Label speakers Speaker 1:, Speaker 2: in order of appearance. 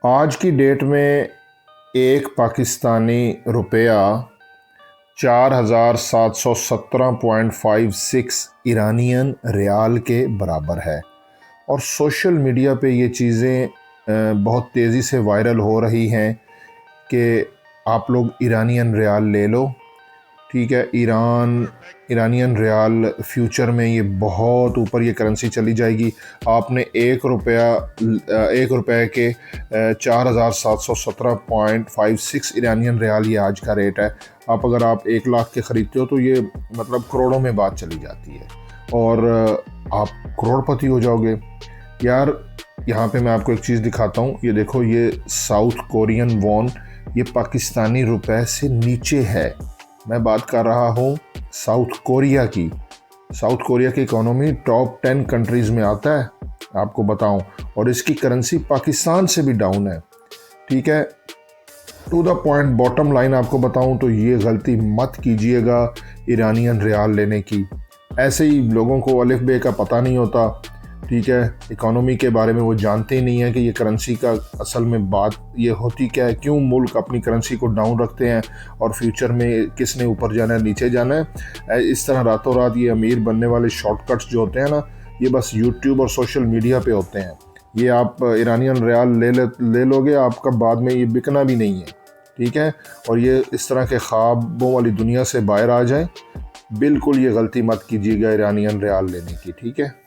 Speaker 1: आज की डेट में एक पाकिस्तानी रुपया 4717.56 ईरानियन रियाल के बराबर है। और सोशल मीडिया पे ये चीज़ें बहुत तेज़ी से वायरल हो रही हैं कि आप लोग ईरानियन रियाल ले लो। ठीक है, ईरानियन रियाल फ्यूचर में ये बहुत ऊपर ये करेंसी चली जाएगी। आपने एक रुपये के 4717.56 ईरानियन रियाल ये आज का रेट है। अगर आप 1 लाख के ख़रीदते हो तो ये मतलब करोड़ों में बात चली जाती है और आप करोड़पति हो जाओगे यार। यहाँ पे मैं आपको एक चीज़ दिखाता हूँ, ये देखो, ये साउथ कोरियन वॉन, ये पाकिस्तानी रुपए से नीचे है। मैं बात कर रहा हूँ साउथ कोरिया की। साउथ कोरिया की इकोनॉमी टॉप 10 कंट्रीज़ में आता है, आपको बताऊं, और इसकी करेंसी पाकिस्तान से भी डाउन है। ठीक है, to the point bottom line आपको बताऊं तो ये गलती मत कीजिएगा ईरानियन रियाल लेने की। ऐसे ही लोगों को अलिफ बे का पता नहीं होता, ठीक है, इकोनॉमी के बारे में वो जानते ही नहीं है कि ये करेंसी का असल में बात ये होती क्या है, क्यों मुल्क अपनी करेंसी को डाउन रखते हैं और फ्यूचर में किसने ऊपर जाना है नीचे जाना है। इस तरह रातों रात ये अमीर बनने वाले शॉर्टकट्स जो होते हैं ना, ये बस यूट्यूब और सोशल मीडिया पे होते हैं। ये आप ईरानियन रियाल ले लोगे, आपका बाद में ये बिकना भी नहीं है। ठीक है, और ये इस तरह के ख्वाबों वाली दुनिया से बाहर आ जाए। बिल्कुल ये गलती मत कीजिएगा ईरानियन रियाल लेने की। ठीक है।